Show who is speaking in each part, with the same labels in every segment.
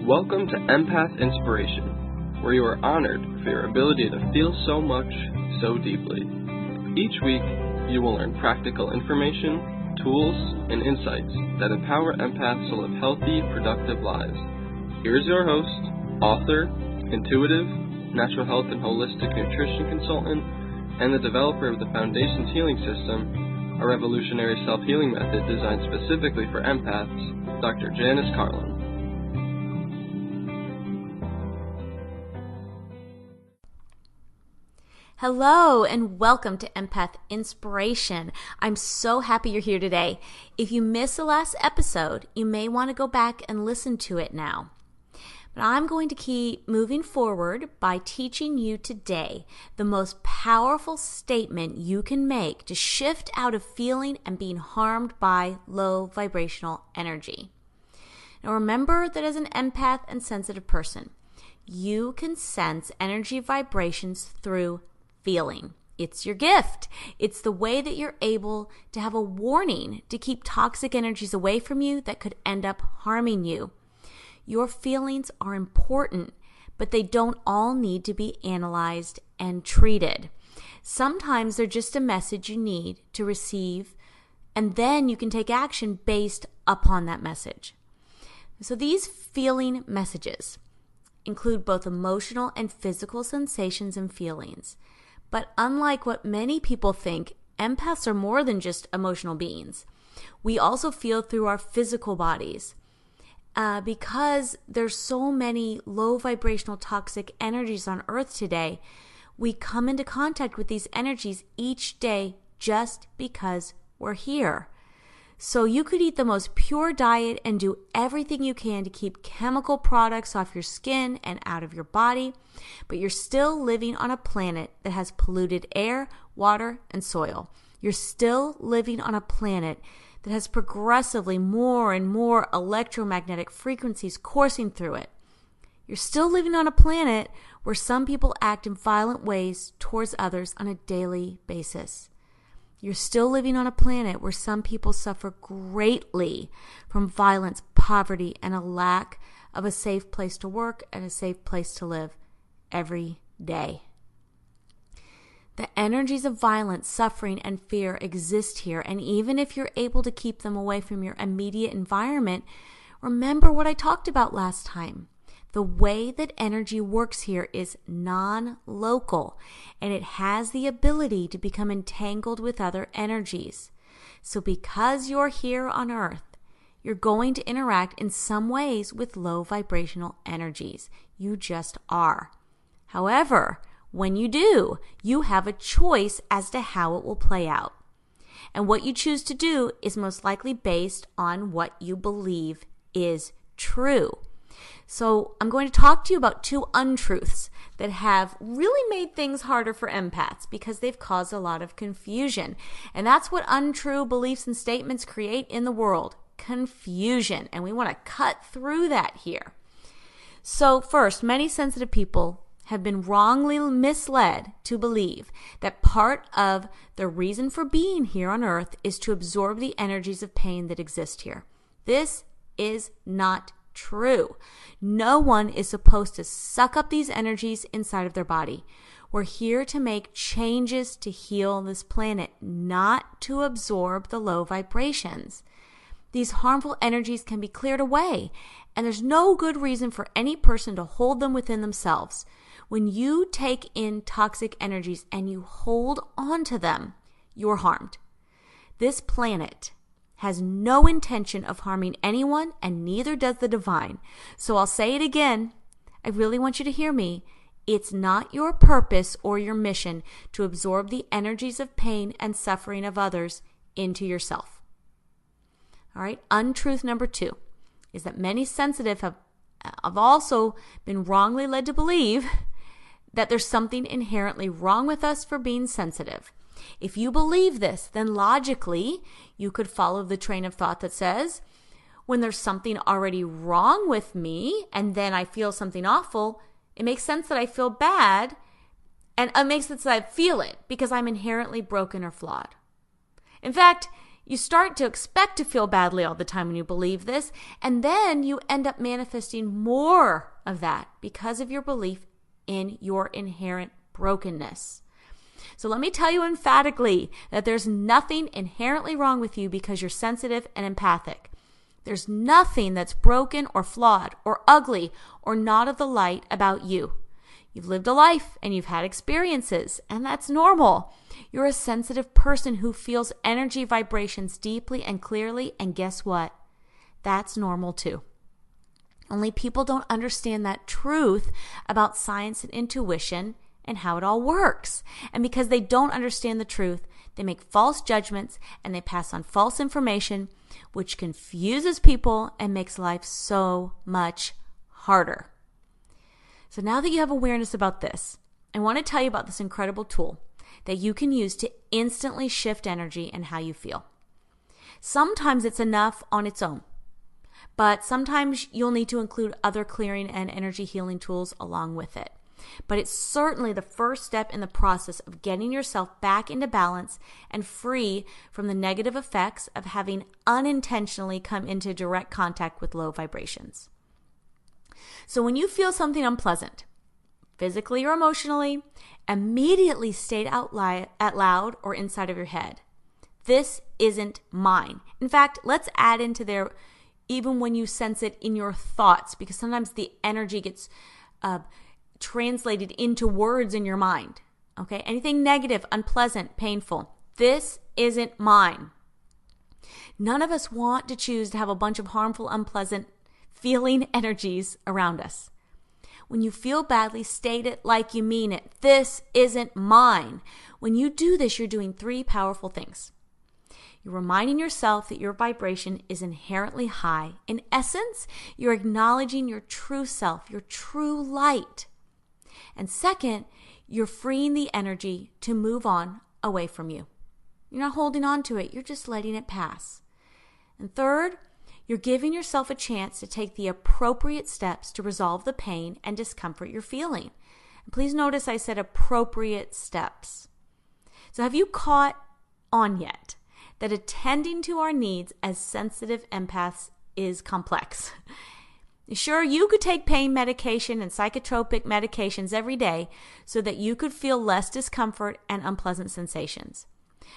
Speaker 1: Welcome to Empath Inspiration, where you are honored for your ability to feel so much, so deeply. Each week, you will learn practical information, tools, and insights that empower empaths to live healthy, productive lives. Here's your host, author, intuitive, natural health and holistic nutrition consultant, and the developer of the Foundations Healing System, a revolutionary self-healing method designed specifically for empaths, Dr. Janice Carlin.
Speaker 2: Hello and welcome to Empath Inspiration. I'm so happy you're here today. If you missed the last episode, you may want to go back and listen to it now. But I'm going to keep moving forward by teaching you today the most powerful statement you can make to shift out of feeling and being harmed by low vibrational energy. Now remember that as an empath and sensitive person, you can sense energy vibrations through feeling. It's your gift. It's the way that you're able to have a warning to keep toxic energies away from you that could end up harming you. Your feelings are important, but they don't all need to be analyzed and treated. Sometimes they're just a message you need to receive, and then you can take action based upon that message. So these feeling messages include both emotional and physical sensations and feelings. But unlike what many people think, empaths are more than just emotional beings. We also feel through our physical bodies. Because there's so many low vibrational toxic energies on Earth today, we come into contact with these energies each day just because we're here. So you could eat the most pure diet and do everything you can to keep chemical products off your skin and out of your body, but you're still living on a planet that has polluted air, water, and soil. You're still living on a planet that has progressively more and more electromagnetic frequencies coursing through it. You're still living on a planet where some people act in violent ways towards others on a daily basis. You're still living on a planet where some people suffer greatly from violence, poverty, and a lack of a safe place to work and a safe place to live every day. The energies of violence, suffering, and fear exist here, and even if you're able to keep them away from your immediate environment, remember what I talked about last time. The way that energy works here is non-local, and it has the ability to become entangled with other energies. So because you're here on Earth, you're going to interact in some ways with low vibrational energies. You just are. However, when you do, you have a choice as to how it will play out. And what you choose to do is most likely based on what you believe is true. So I'm going to talk to you about two untruths that have really made things harder for empaths because they've caused a lot of confusion. And that's what untrue beliefs and statements create in the world, confusion. And we want to cut through that here. So first, many sensitive people have been wrongly misled to believe that part of the reason for being here on Earth is to absorb the energies of pain that exist here. This is not true. No one is supposed to suck up these energies inside of their body. We're here to make changes to heal this planet, not to absorb the low vibrations. These harmful energies can be cleared away, and there's no good reason for any person to hold them within themselves. When you take in toxic energies and you hold on to them, you're harmed. This planet has no intention of harming anyone, and neither does the divine. So I'll say it again. I really want you to hear me. It's not your purpose or your mission to absorb the energies of pain and suffering of others into yourself. All right. Untruth number 2 is that many sensitive have also been wrongly led to believe that there's something inherently wrong with us for being sensitive. If you believe this, then logically, you could follow the train of thought that says, when there's something already wrong with me and then I feel something awful, it makes sense that I feel bad, and it makes sense that I feel it because I'm inherently broken or flawed. In fact, You start to expect to feel badly all the time when you believe this, and then you end up manifesting more of that because of your belief in your inherent brokenness. So let me tell you emphatically that there's nothing inherently wrong with you because you're sensitive and empathic. There's nothing that's broken or flawed or ugly or not of the light about you. You've lived a life and you've had experiences, and that's normal. You're a sensitive person who feels energy vibrations deeply and clearly, and guess what? That's normal too. Only people don't understand that truth about science and intuition and how it all works. And because they don't understand the truth, they make false judgments and they pass on false information, which confuses people and makes life so much harder. So now that you have awareness about this, I want to tell you about this incredible tool that you can use to instantly shift energy and how you feel. Sometimes it's enough on its own, but sometimes you'll need to include other clearing and energy healing tools along with it. But it's certainly the first step in the process of getting yourself back into balance and free from the negative effects of having unintentionally come into direct contact with low vibrations. So when you feel something unpleasant, physically or emotionally, immediately state out loud or inside of your head, "This isn't mine." In fact, let's add into there even when you sense it in your thoughts, because sometimes the energy gets translated into words in your mind. Okay? Anything negative, unpleasant, painful, "This isn't mine." None of us want to choose to have a bunch of harmful, unpleasant feeling energies around us. When you feel badly, state it like you mean it. "This isn't mine." When you do this, you're doing three powerful things. You're reminding yourself that your vibration is inherently high. In essence, you're acknowledging your true self, your true light. And second, you're freeing the energy to move on away from you. You're not holding on to it. You're just letting it pass. And third, you're giving yourself a chance to take the appropriate steps to resolve the pain and discomfort you're feeling. And please notice I said appropriate steps. So have you caught on yet that attending to our needs as sensitive empaths is complex? Sure, you could take pain medication and psychotropic medications every day so that you could feel less discomfort and unpleasant sensations.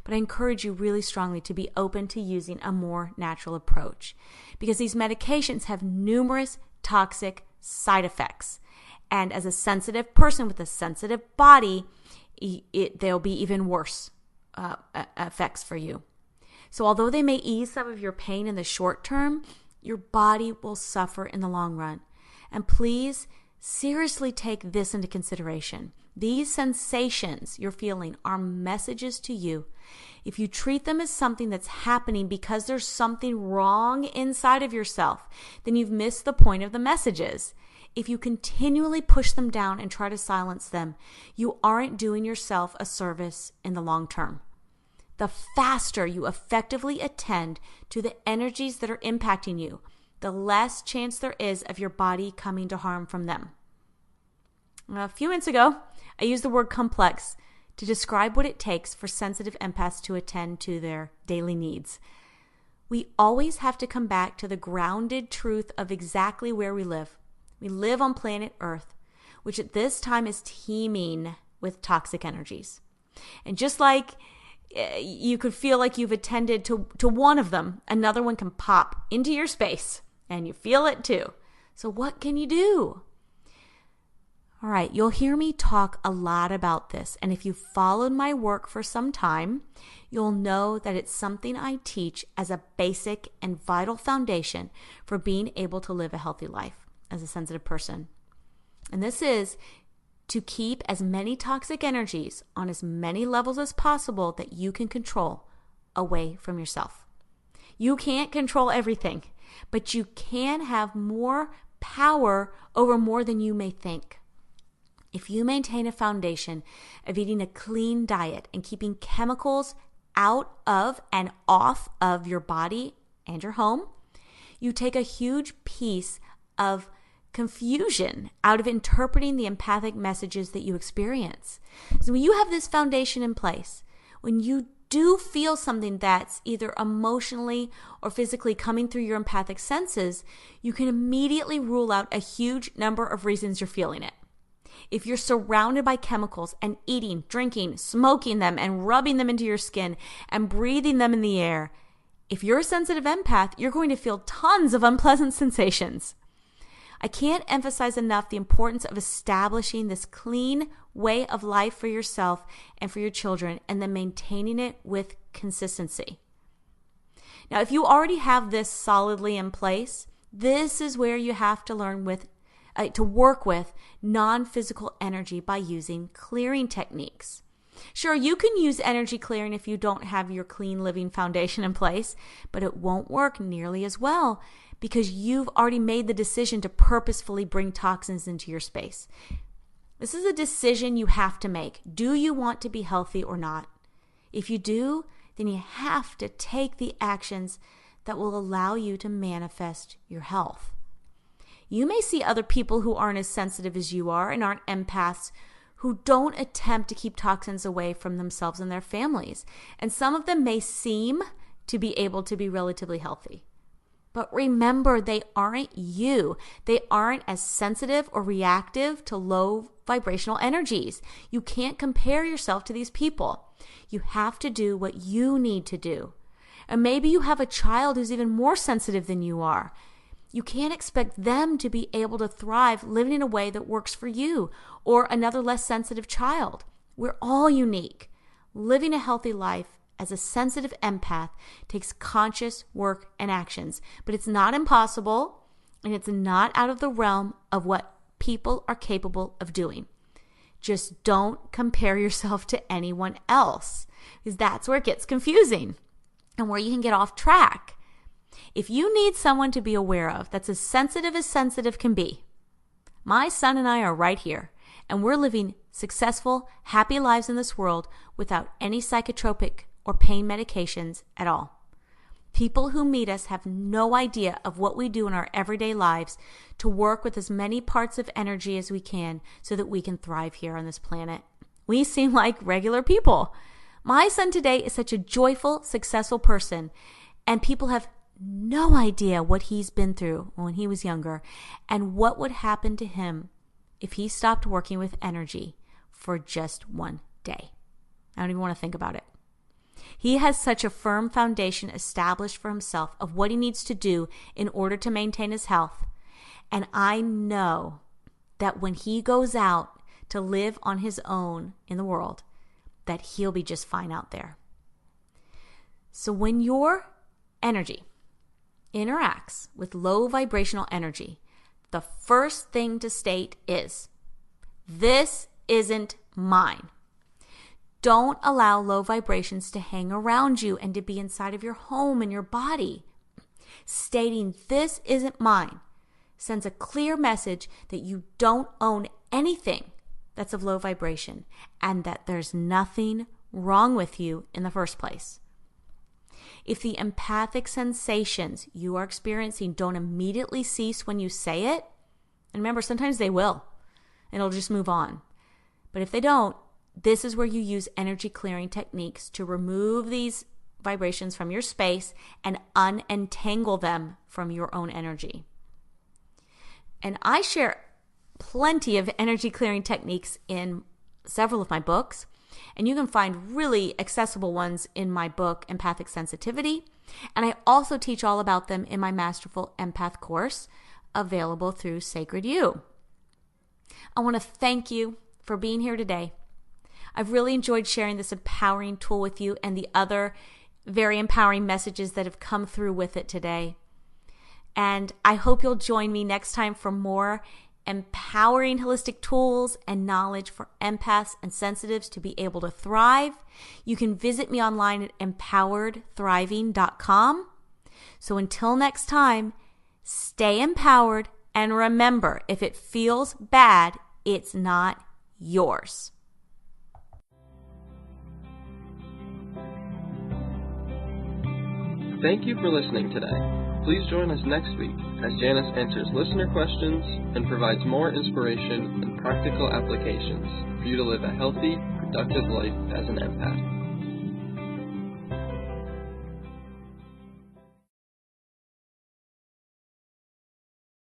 Speaker 2: But I encourage you really strongly to be open to using a more natural approach, because these medications have numerous toxic side effects. And as a sensitive person with a sensitive body, there'll be even worse effects for you. So although they may ease some of your pain in the short term, your body will suffer in the long run. And please seriously take this into consideration. These sensations you're feeling are messages to you. If you treat them as something that's happening because there's something wrong inside of yourself, then you've missed the point of the messages. If you continually push them down and try to silence them, you aren't doing yourself a service in the long term. The faster you effectively attend to the energies that are impacting you, the less chance there is of your body coming to harm from them. A few minutes ago, I used the word complex to describe what it takes for sensitive empaths to attend to their daily needs. We always have to come back to the grounded truth of exactly where we live. We live on planet Earth, which at this time is teeming with toxic energies. And just like you could feel like you've attended to one of them, another one can pop into your space, and you feel it too. So what can you do? All right, you'll hear me talk a lot about this, and if you've followed my work for some time, you'll know that it's something I teach as a basic and vital foundation for being able to live a healthy life as a sensitive person. And this is to keep as many toxic energies on as many levels as possible that you can control away from yourself. You can't control everything, but you can have more power over more than you may think. If you maintain a foundation of eating a clean diet and keeping chemicals out of and off of your body and your home, you take a huge piece of confusion out of interpreting the empathic messages that you experience. So when you have this foundation in place, when you do feel something that's either emotionally or physically coming through your empathic senses, you can immediately rule out a huge number of reasons you're feeling it. If you're surrounded by chemicals and eating, drinking, smoking them, and rubbing them into your skin and breathing them in the air, if you're a sensitive empath, you're going to feel tons of unpleasant sensations. I can't emphasize enough the importance of establishing this clean way of life for yourself and for your children, and then maintaining it with consistency. Now, if you already have this solidly in place, this is where you have to learn to work with non-physical energy by using clearing techniques. Sure, you can use energy clearing if you don't have your clean living foundation in place, but it won't work nearly as well because you've already made the decision to purposefully bring toxins into your space. This is a decision you have to make. Do you want to be healthy or not? If you do, then you have to take the actions that will allow you to manifest your health. You may see other people who aren't as sensitive as you are and aren't empaths who don't attempt to keep toxins away from themselves and their families. And some of them may seem to be able to be relatively healthy. But remember, they aren't you. They aren't as sensitive or reactive to low vibrational energies. You can't compare yourself to these people. You have to do what you need to do. And maybe you have a child who's even more sensitive than you are. You can't expect them to be able to thrive living in a way that works for you or another less sensitive child. We're all unique. Living a healthy life as a sensitive empath takes conscious work and actions, but it's not impossible and it's not out of the realm of what people are capable of doing. Just don't compare yourself to anyone else, because that's where it gets confusing and where you can get off track. If you need someone to be aware of that's as sensitive can be, my son and I are right here, and we're living successful, happy lives in this world without any psychotropic or pain medications at all. People who meet us have no idea of what we do in our everyday lives to work with as many parts of energy as we can so that we can thrive here on this planet. We seem like regular people. My son today is such a joyful, successful person, and people have no idea what he's been through when he was younger and what would happen to him if he stopped working with energy for just one day. I don't even want to think about it. He has such a firm foundation established for himself of what he needs to do in order to maintain his health. And I know that when he goes out to live on his own in the world, that he'll be just fine out there. So when your energy interacts with low vibrational energy, the first thing to state is, this isn't mine. Don't allow low vibrations to hang around you and to be inside of your home and your body. Stating this isn't mine sends a clear message that you don't own anything that's of low vibration and that there's nothing wrong with you in the first place. If the empathic sensations you are experiencing don't immediately cease when you say it, and remember, sometimes they will, and it'll just move on. But if they don't, this is where you use energy clearing techniques to remove these vibrations from your space and unentangle them from your own energy. And I share plenty of energy clearing techniques in several of my books, and you can find really accessible ones in my book, Empathic Sensitivity. And I also teach all about them in my Masterful Empath course, available through Sacred You. I want to thank you for being here today. I've really enjoyed sharing this empowering tool with you and the other very empowering messages that have come through with it today. And I hope you'll join me next time for more empowering holistic tools and knowledge for empaths and sensitives to be able to thrive. You can visit me online at empoweredthriving.com. So until next time, stay empowered, and remember, if it feels bad, it's not yours.
Speaker 1: Thank you for listening today. Please join us next week as Janice answers listener questions and provides more inspiration and practical applications for you to live a healthy, productive life as an empath.